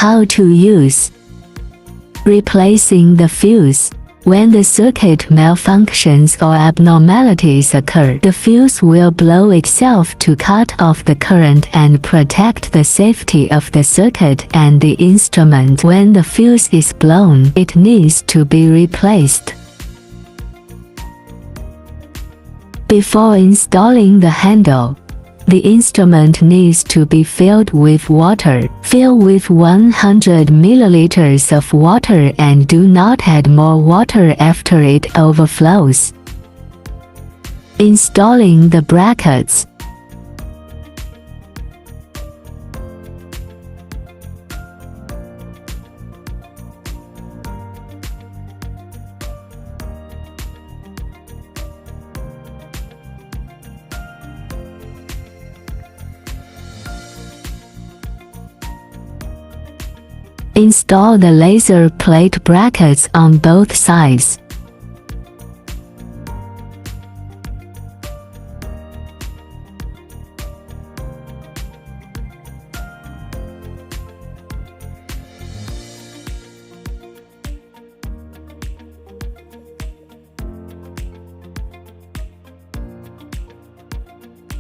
How to use. Replacing the fuse. When the circuit malfunctions or abnormalities occur, the fuse will blow itself to cut off the current and protect the safety of the circuit and the instrument. When the fuse is blown, it needs to be replaced. Before installing the handle, the instrument needs to be filled with water. Fill with 100 milliliters of water and do not add more water after it overflows. Installing the brackets. Install the laser plate brackets on both sides.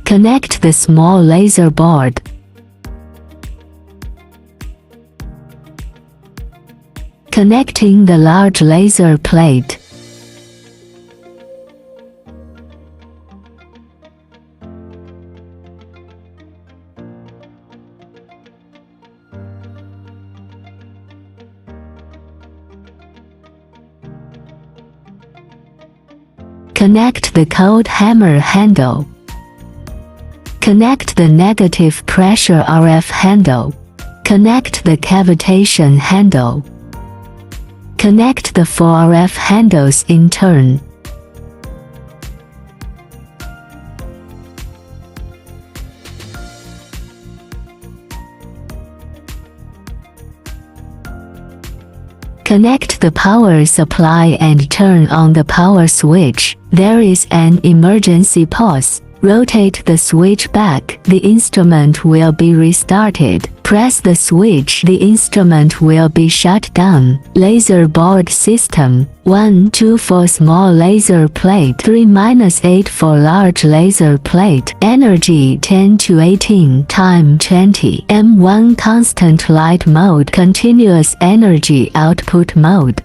Connect the small laser board. Connecting the large laser plate. Connect the cold hammer handle. Connect the negative pressure RF handle. Connect the cavitation handle. Connect the 4 RF handles in turn. Connect the power supply and turn on the power switch. There is an emergency pause. Rotate the switch back. The instrument will be restarted. Press the switch. The instrument will be shut down. Laser board system. 1, 2 for small laser plate. 3-8 for large laser plate. Energy 10 to 18. Time 20. M1 constant light mode. Continuous energy output mode.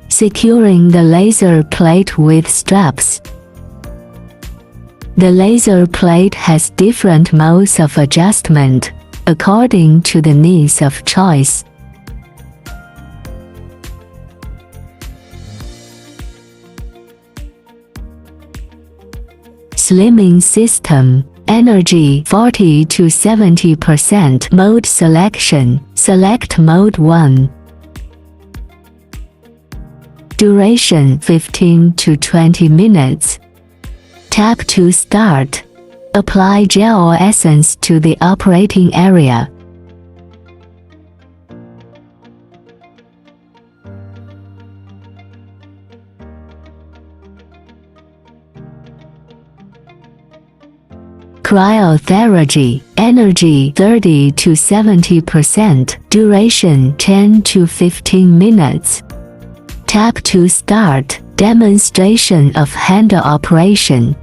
Securing the laser plate with straps. The laser plate has different modes of adjustment, according to the needs of choice. Slimming system. Energy 40 to 70%. Mode selection. Select mode 1. Duration 15 to 20 minutes. Tap to start. Apply gel or essence to the operating area. Cryotherapy. Energy 30 to 70%. Duration 10 to 15 minutes. Tap to start. Demonstration of handle operation.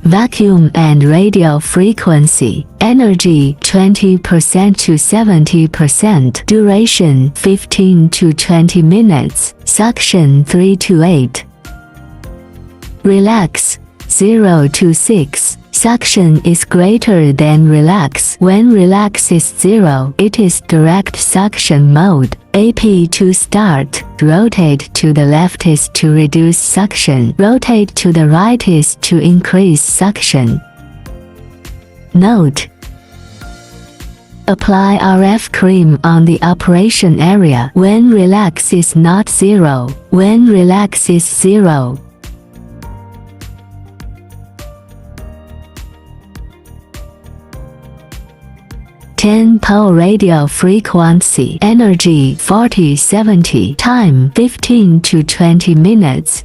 Vacuum and radio frequency. Energy 20% to 70%. Duration 15 to 20 minutes. Suction 3 to 8. Relax 0 to 6. Suction is greater than relax. When relax is 0, it is direct suction mode. AP to start. Rotate to the left is to reduce suction. Rotate to the right is to increase suction. Note: apply RF cream on the operation area when relax is not 0. When relax is 0, 10 pole radio frequency, energy 40-70, time 15 to 20 minutes.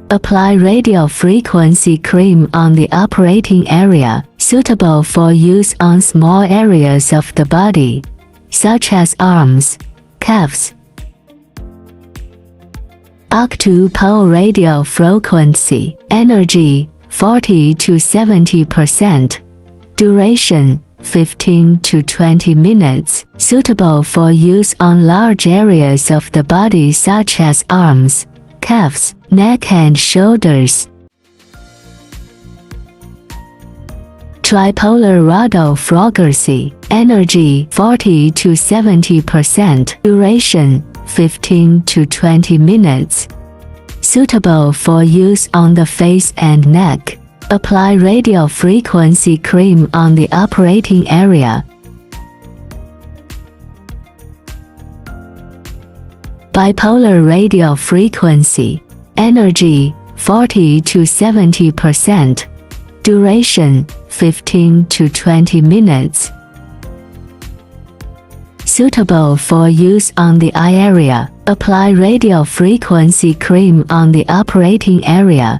Apply radio frequency cream on the operating area, suitable for use on small areas of the body, such as arms, calves. Octupole radio frequency, energy 40 to 70%, duration 15 to 20 minutes, suitable for use on large areas of the body such as arms, calves, neck and shoulders. Tripolar radio frequency, energy 40 to 70%, duration 15 to 20 minutes, suitable for use on the face and neck. Apply radio frequency cream on the operating area. Bipolar radio frequency, energy 40 to 70%, duration 15 to 20 minutes, suitable for use on the eye area. Apply radio frequency cream on the operating area.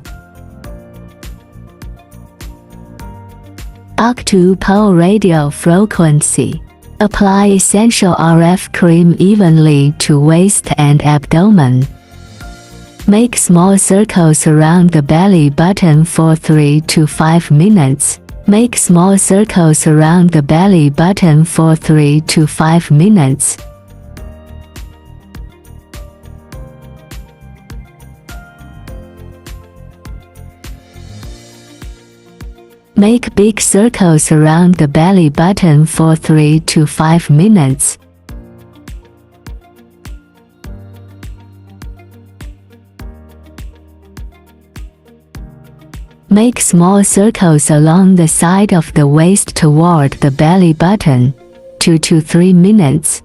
Octupole radio frequency. Apply essential RF cream evenly to waist and abdomen. Make small circles around the belly button for 3 to 5 minutes. Make small circles around the belly button for 3 to 5 minutes. Make big circles around the belly button for 3 to 5 minutes. Make small circles along the side of the waist toward the belly button, 2 to 3 minutes.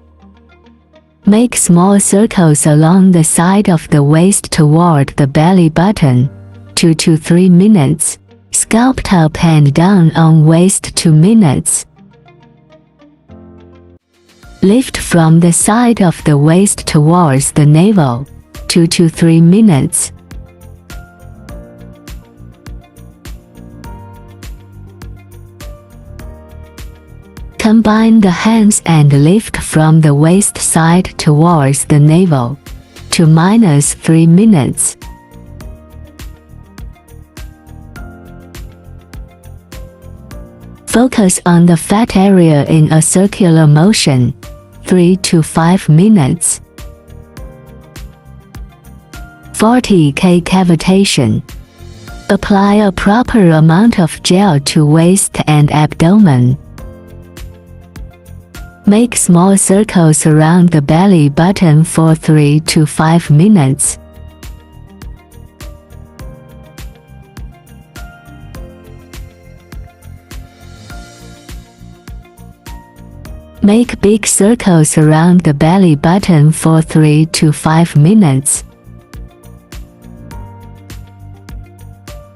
Make small circles along the side of the waist toward the belly button, 2 to 3 minutes. Sculpt up and down on waist 2 minutes. Lift from the side of the waist towards the navel, 2 to 3 minutes. Combine the hands and lift from the waist side towards the navel, 2-3 minutes. Focus on the fat area in a circular motion, 3 to 5 minutes. 40K cavitation. Apply a proper amount of gel to waist and abdomen. Make small circles around the belly button for 3 to 5 minutes. Make big circles around the belly button for 3 to 5 minutes.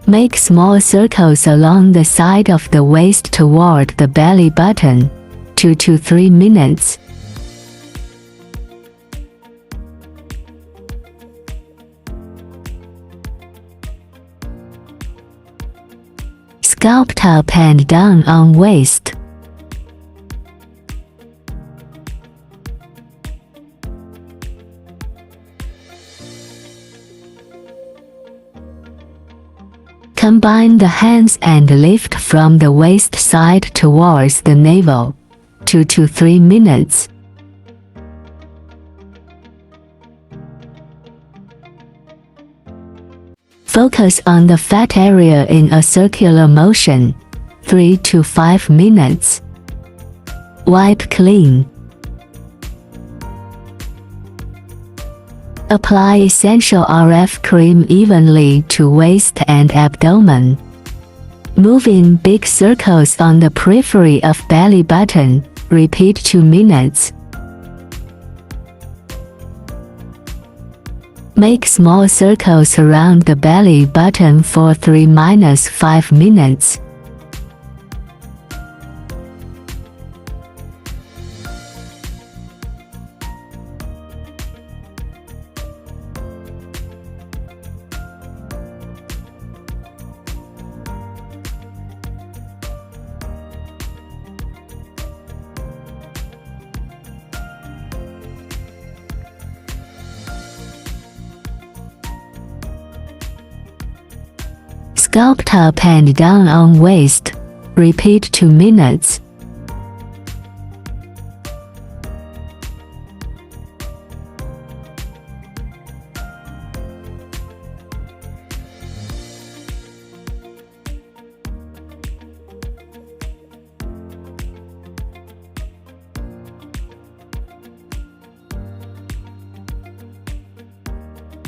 Make small circles along the side of the waist toward the belly button, 2 to 3 minutes. Sculpt up and down on waist. Combine the hands and lift from the waist side towards the navel, 2 to 3 minutes. Focus on the fat area in a circular motion, 3 to 5 minutes. Wipe clean. Apply essential RF cream evenly to waist and abdomen. Move in big circles on the periphery of belly button, repeat 2 minutes. Make small circles around the belly button for 3-5 minutes. Sculpt up and down on waist. Repeat 2 minutes.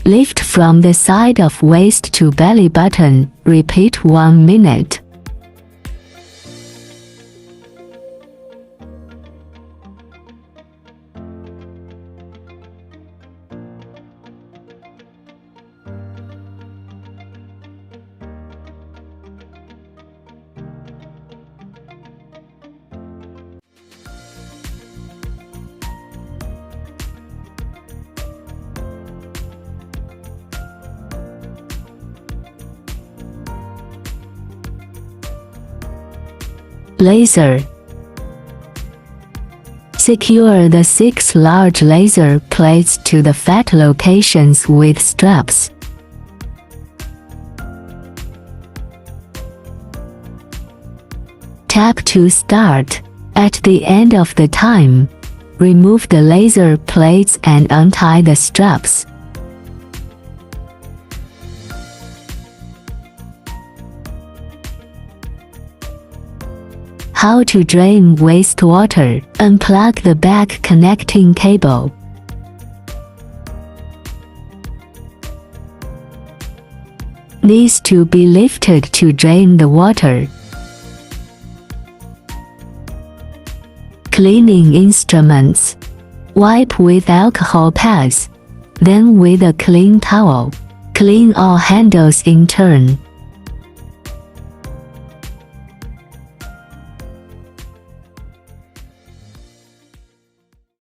Lift from the side of waist to belly button. Repeat 1 minute. Laser. Secure the 6 large laser plates to the fat locations with straps. Tap to start. At the end of the time, remove the laser plates and untie the straps. How to drain wastewater. Unplug the back connecting cable. Needs to be lifted to drain the water. Cleaning instruments. Wipe with alcohol pads, then with a clean towel. Clean all handles in turn.